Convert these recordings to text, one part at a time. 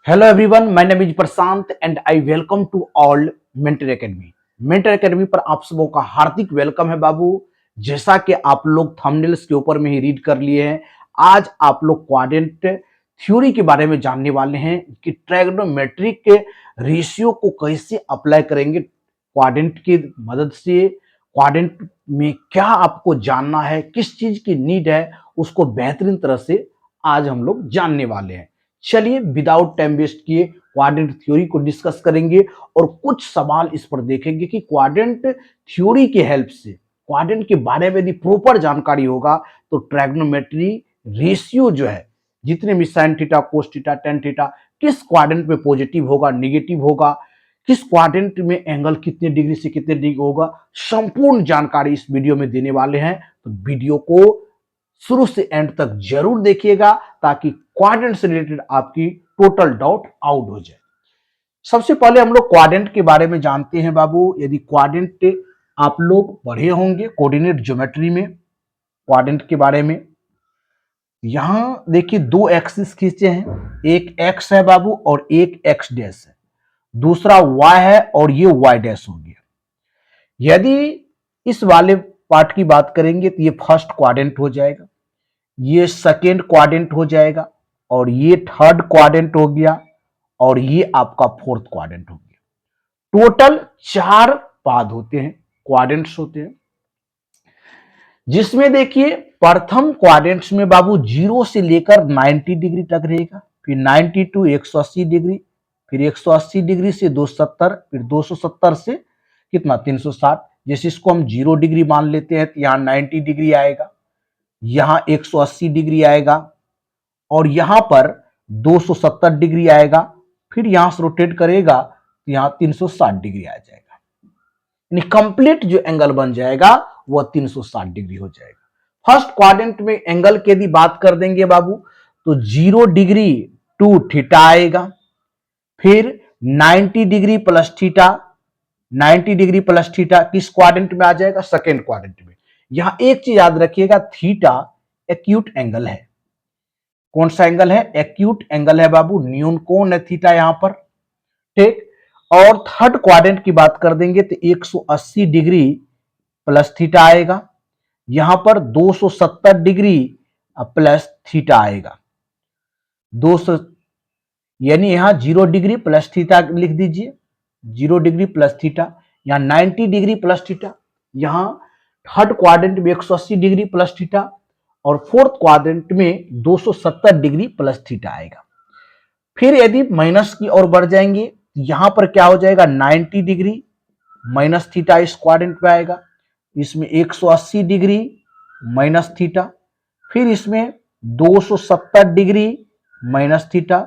Hello everyone, my name is Prashant and I welcome to all mentor academy. Mentor academy पर आप सबों का हार्दिक welcome है बाबू। जैसा कि आप लोग थंबनेल्स के ऊपर में ही रीड कर लिए हैं, आज आप लोग क्वाड्रेंट थ्योरी के बारे में जानने वाले हैं कि ट्रायगोनोमेट्रिक के रेशियो को कैसे अप्लाई करेंगे क्वाड्रेंट की मदद से। क्वाड्रेंट में क्या आपको जानना है, किस चीज की नीड है, उसको बेहतरीन तरह से आज हम लोग जानने वाले हैं। चलिए विदाउट टाइम वेस्ट किए क्वाड्रेंट थ्योरी को डिस्कस करेंगे और कुछ सवाल इस पर देखेंगे कि क्वाड्रेंट थ्योरी के हेल्प से क्वाड्रेंट के बारे में यदि प्रॉपर जानकारी होगा तो ट्रायगोनोमेट्री रेशियो जो है, जितने भी sine theta, cos theta, tan theta, किस क्वाड्रेंट में पॉजिटिव होगा, नेगेटिव होगा, किस क्वाड्रेंट में एंगल कितने डिग्री से कितने डिग्री होगा, संपूर्ण जानकारी इस वीडियो में देने वाले हैं। तो वीडियो को शुरू से एंड तक जरूर देखिएगा ताकि क्वाड्रेंट से रिलेटेड आपकी टोटल डाउट आउट हो जाए। सबसे पहले हम लोग क्वाड्रेंट के बारे में जानते हैं बाबू। यदि क्वाड्रेंट आप लोग पढ़े होंगे कोऑर्डिनेट ज्योमेट्री में, क्वाड्रेंट के बारे में यहां देखिए दो एक्सिस खींचे हैं, एक एक्स है बाबू और एक एक्स डैश है, दूसरा वाई है और ये वाई डैश हो गया। यदि इस वाले पार्ट की बात करेंगे तो ये फर्स्ट क्वाड्रेंट हो जाएगा, ये सेकेंड क्वाड्रेंट हो जाएगा और ये थर्ड क्वाड्रेंट हो गया और ये आपका फोर्थ क्वाड्रेंट हो गया। टोटल 4 पाद होते हैं, क्वाड्रेंट्स होते हैं, जिसमें देखिए प्रथम क्वाड्रेंट्स में बाबू 0 से लेकर 90 डिग्री तक रहेगा, फिर 90 टू 180 डिग्री, फिर 180 डिग्री से 270, फिर 270 से कितना 360। जैसे इसको हम 0 डिग्री मान लेते हैं तो यहाँ 90 डिग्री आएगा, यहां 180 डिग्री आएगा और यहां पर 270 डिग्री आएगा, फिर यहां से रोटेट करेगा तो यहां 360 डिग्री आ जाएगा। यानी कंप्लीट जो एंगल बन जाएगा वह 360 डिग्री हो जाएगा। फर्स्ट क्वाड्रेंट में एंगल की यदि बात कर देंगे बाबू तो 0 डिग्री टू थीटा आएगा, फिर 90 degree plus theta, 90 degree plus theta किस क्वाड्रेंट में आ जाएगा, सेकेंड क्वाड्रेंट में। यहां एक चीज याद रखिएगा, थीटा एक्यूट एंगल है। कौन सा एंगल है, एक्यूट एंगल है बाबू, न्यून कोण है थीटा यहां पर, ठीक। और थर्ड क्वाड्रेंट की बात कर देंगे तो 180 डिग्री प्लस थीटा आएगा, यहां पर 270 डिग्री प्लस थीटा आएगा। 200 यानी यहां 0 डिग्री प्लस थीटा लिख दीजिए, 0 डिग्री प्लस थीटा, यहां 90 डिग्री प्लस थीटा, यहां थर्ड क्वाड्रेंट में 180 डिग्री प्लस थीटा और फोर्थ क्वाड्रेंट में 270 डिग्री प्लस थीटा आएगा। फिर यदि माइनस की ओर बढ़ जाएंगे यहां पर क्या हो जाएगा, 90 डिग्री माइनस थीटा इस क्वाड्रेंट में आएगा, इसमें 180 डिग्री माइनस थीटा, फिर इसमें 270 डिग्री माइनस थीटा,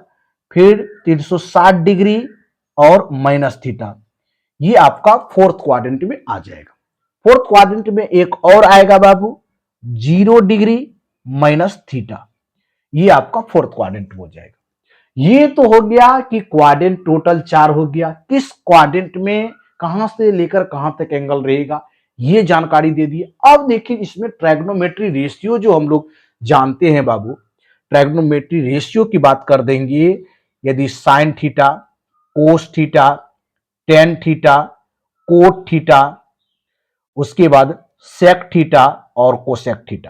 फिर 360 डिग्री और माइनस थीटा। ये आपका फोर्थ क्वाड्रेंट में आ जाएगा। फोर्थ क्वाड्रेंट में एक और आएगा बाबू, 0 डिग्री माइनस थीटा, ये आपका फोर्थ क्वाड्रेंट हो जाएगा। ये तो हो गया कि क्वाड्रेंट टोटल 4 हो गया, किस क्वाड्रेंट में कहां से लेकर कहां तक एंगल रहेगा ये जानकारी दे दी। अब देखिए इसमें ट्रायगोनोमेट्री रेशियो जो हम लोग जानते हैं बाबू, ट्रायगोनोमेट्री रेशियो की बात कर देंगे। यदि sine theta, cos theta, tan theta, cot theta, उसके बाद सेक थीटा और कोसेक थीटा,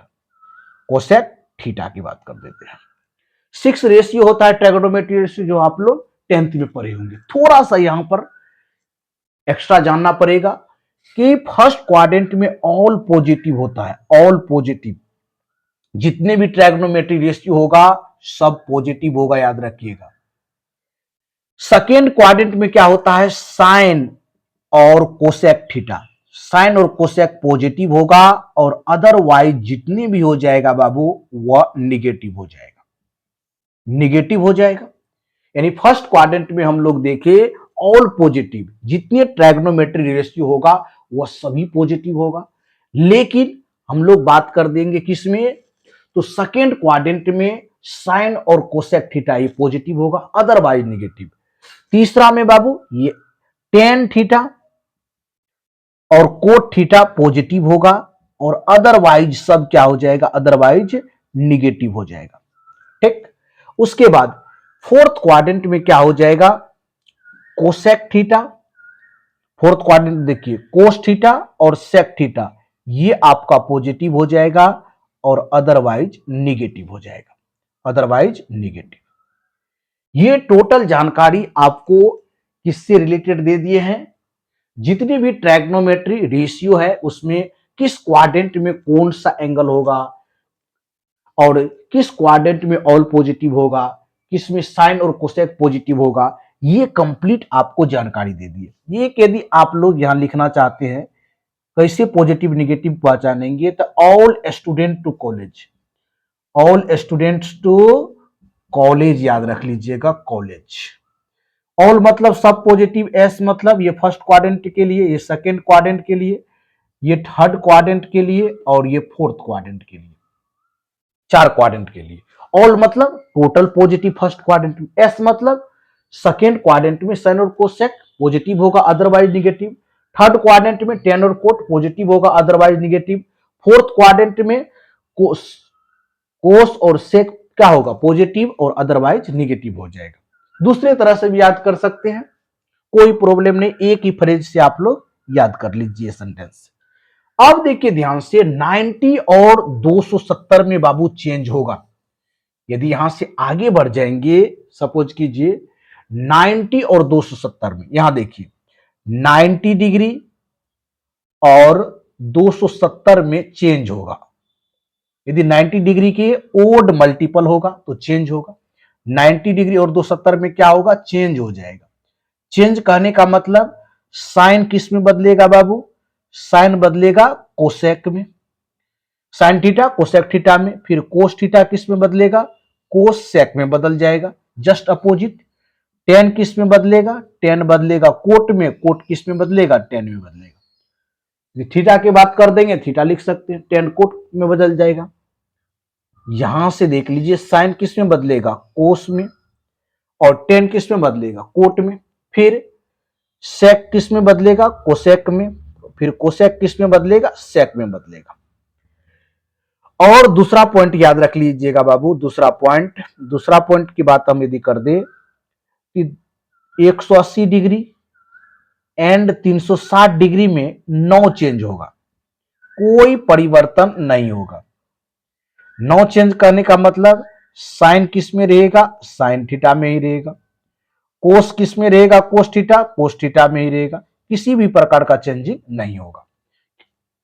कोसेक थीटा की बात कर देते हैं। 6 रेशियो होता है ट्रायगोनोमेट्री रेशियो, जो आप लोग 10th में पढ़े होंगे। थोड़ा सा यहां पर एक्स्ट्रा जानना पड़ेगा कि फर्स्ट क्वाड्रेंट में ऑल पॉजिटिव होता है, ऑल पॉजिटिव, जितने भी ट्रायगोनोमेट्री रेशियो होगा सब पॉजिटिव होगा, याद रखिएगा। सेकेंड क्वाड्रेंट में क्या होता है, साइन और कोसेक थीटा, साइन और कोसेक पॉजिटिव होगा और अदरवाइज जितने भी हो जाएगा बाबू वह निगेटिव हो जाएगा, निगेटिव हो जाएगा। यानी फर्स्ट क्वाड्रेंट में हम लोग देखें ऑल पॉजिटिव, जितने ट्रायगोनोमेट्री रेशियो होगा वह सभी पॉजिटिव होगा। लेकिन हम लोग बात कर देंगे किसमें, तो सेकेंड क्वाड्रेंट में साइन और कोसेक थीटा ये पॉजिटिव होगा, अदरवाइज निगेटिव। तीसरा में बाबू ये टेन थीटा और कोट थीटा पॉजिटिव होगा और अदरवाइज सब क्या हो जाएगा, अदरवाइज निगेटिव हो जाएगा, ठीक। उसके बाद फोर्थ क्वाड्रेंट में क्या हो जाएगा, कोसेक थीटा। फोर्थ क्वाड्रेंट देखिए कोस थीटा और सेक थीटा, ये आपका पॉजिटिव हो जाएगा और अदरवाइज निगेटिव हो जाएगा, अदरवाइज निगेटिव। ये टोटल जानकारी आपको किससे रिलेटेड दे दिए हैं, जितनी भी ट्रैग्नोमेट्री रेशियो है उसमें किस क्वाड्रेंट में कौन सा एंगल होगा और किस क्वाड्रेंट में ऑल पॉजिटिव होगा, किसमें साइन और कोसेक पॉजिटिव होगा, ये कंप्लीट आपको जानकारी दे दी है। ये यदि आप लोग यहां लिखना चाहते हैं कैसे पॉजिटिव निगेटिव पहचानेंगे, तो all student to college, all students to college याद रख लीजिएगा, कॉलेज। ऑल मतलब सब पॉजिटिव, एस मतलब ये फर्स्ट क्वाड्रेंट के लिए, ये सेकेंड क्वाड्रेंट के लिए, ये थर्ड क्वाड्रेंट के लिए और ये फोर्थ क्वाड्रेंट के लिए, चार क्वाड्रेंट के लिए। ऑल मतलब टोटल पॉजिटिव फर्स्ट क्वाड्रेंट में, एस मतलब सेकेंड क्वाड्रेंट में साइन और कोसेक पॉजिटिव होगा अदरवाइज निगेटिव, थर्ड क्वाड्रेंट में टेन और कोट पॉजिटिव होगा अदरवाइज निगेटिव, फोर्थ क्वाड्रेंट में कोस कोस और सेक क्या होगा, पॉजिटिव और अदरवाइज निगेटिव हो जाएगा। दूसरे तरह से भी याद कर सकते हैं, कोई प्रॉब्लम नहीं, एक ही फ्रेज से आप लोग याद कर लीजिए सेंटेंस। अब देखिए ध्यान से 90 और 270 में बाबू चेंज होगा। यदि यहां से आगे बढ़ जाएंगे, सपोज कीजिए 90 और 270 में, यहां देखिए 90 डिग्री और 270 में चेंज होगा। यदि 90 डिग्री के ओड मल्टीपल होगा तो चेंज होगा, 90 डिग्री और 270 में क्या होगा, चेंज हो जाएगा। चेंज कहने का मतलब साइन किस में बदलेगा बाबू, साइन बदलेगा कोसेक में, साइन थीटा कोसेक थीटा में, फिर कोस थीटा किस में बदलेगा, कोस सेक में बदल जाएगा, जस्ट अपोजिट। टेन किस में बदलेगा, टेन बदलेगा कोट में, कोट किस में बदलेगा, टेन में बदलेगा। थीटा की बात कर देंगे थीटा लिख सकते हैं, टेन कोट में बदल जाएगा। यहां से देख लीजिए साइन किस में बदलेगा, कोस में, और टेन किस में बदलेगा, कोट में, फिर सेक किस में बदलेगा, कोसेक में, फिर कोसेक किस में बदलेगा, सेक में बदलेगा। और दूसरा पॉइंट याद रख लीजिएगा बाबू, दूसरा पॉइंट की बात हम यदि कर दे कि 180 डिग्री एंड 360 डिग्री में नो चेंज होगा, कोई परिवर्तन नहीं होगा। नो चेंज करने का मतलब साइन किस में रहेगा, साइन थीटा में ही रहेगा, कोस किस में रहेगा, कोस थीटा में ही रहेगा, किसी भी प्रकार का चेंजिंग नहीं होगा।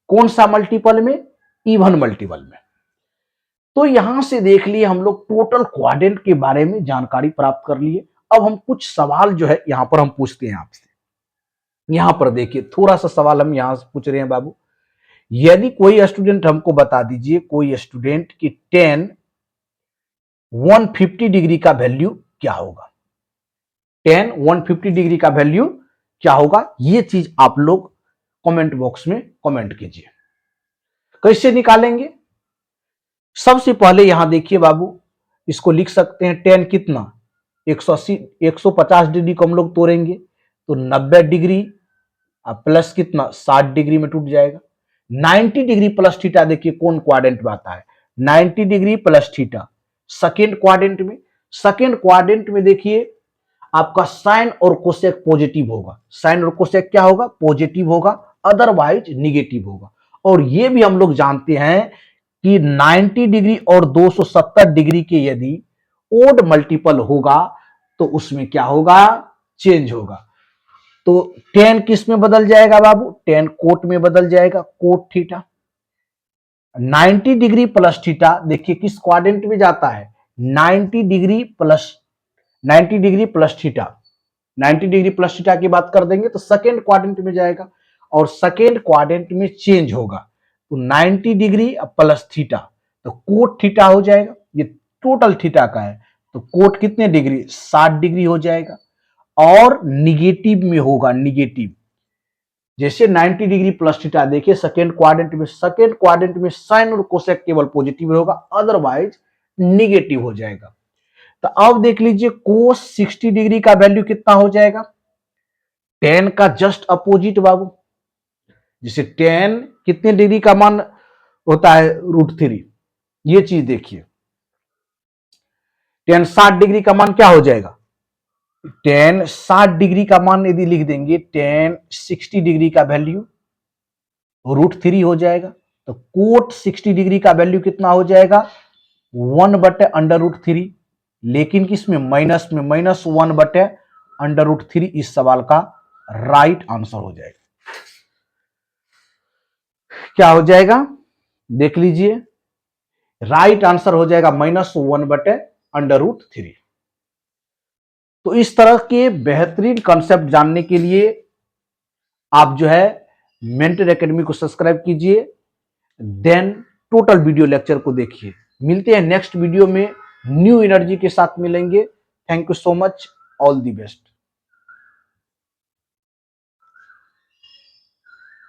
कौन सा मल्टीपल में, इवन मल्टीपल में। तो यहां से देख लिए हम लोग टोटल क्वाड्रेंट के बारे में जानकारी प्राप्त कर लिए। अब हम कुछ सवाल जो है यहां पर हम पूछते हैं आपसे। यहां पर देखिए थोड़ा सा सवाल हम यहां से पूछ रहे हैं बाबू, यदि कोई स्टूडेंट हमको बता दीजिए, कोई स्टूडेंट की टेन 150 डिग्री का वैल्यू क्या होगा, टेन 150 डिग्री का वैल्यू क्या होगा, ये चीज आप लोग कमेंट बॉक्स में कमेंट कीजिए। कैसे निकालेंगे, सबसे पहले यहां देखिए बाबू, इसको लिख सकते हैं टेन कितना 180, 150 डिग्री को हम लोग तोड़ेंगे तो 90 डिग्री प्लस कितना 60 डिग्री में टूट जाएगा। 90 डिग्री प्लस थीटा देखिए कौन क्वाड्रेंट में आता है, 90 degree plus theta second quadrant में। सेकेंड क्वाड्रेंट में देखिए आपका साइन और कोसेक पॉजिटिव होगा, साइन और कोसेक क्या होगा, पॉजिटिव होगा, अदरवाइज निगेटिव होगा। और ये भी हम लोग जानते हैं कि 90 डिग्री और 270 डिग्री के यदि ओड मल्टीपल होगा तो उसमें क्या होगा, चेंज होगा। तो टेन किस में बदल जाएगा बाबू, टेन कोट में बदल जाएगा, cot theta. 90 degree plus theta देखिए किस क्वाड्रेंट में जाता है, 90 degree plus 90 degree plus theta, 90 degree plus theta की बात कर देंगे तो सेकेंड क्वाड्रेंट में जाएगा और सेकेंड क्वाड्रेंट में चेंज होगा। तो 90 डिग्री प्लस थीटा तो कोट थीटा हो जाएगा, ये टोटल थीटा का है, तो कोट कितने डिग्री 60 डिग्री हो जाएगा। और निगेटिव में होगा, निगेटिव जैसे 90 डिग्री प्लस थीटा देखिए सेकेंड क्वाड्रेंट में साइन और कोसेक केवल पॉजिटिव होगा, अदरवाइज निगेटिव हो जाएगा। तो अब देख लीजिए कोस 60 डिग्री का वैल्यू कितना हो जाएगा, 10 का जस्ट अपोजिट बाबू। जैसे 10 कितने डिग्री का मान होता है, √3। ये चीज देखिए टेन 60 डिग्री का मान क्या हो जाएगा, टेन 60 डिग्री का मान यदि लिख देंगे, टेन 60 डिग्री का वैल्यू √3 हो जाएगा। तो कोट 60 डिग्री का वैल्यू कितना हो जाएगा, 1/√3। लेकिन किसमें, माइनस में, -1/√3 इस सवाल का राइट आंसर हो जाएगा। क्या हो जाएगा, देख लीजिए, राइट आंसर हो जाएगा -1/√3। तो इस तरह के बेहतरीन कॉन्सेप्ट जानने के लिए आप जो है मेंटर एकेडमी को सब्सक्राइब कीजिए, देन टोटल वीडियो लेक्चर को देखिए। मिलते हैं नेक्स्ट वीडियो में, न्यू एनर्जी के साथ मिलेंगे। Thank you so much, all the best.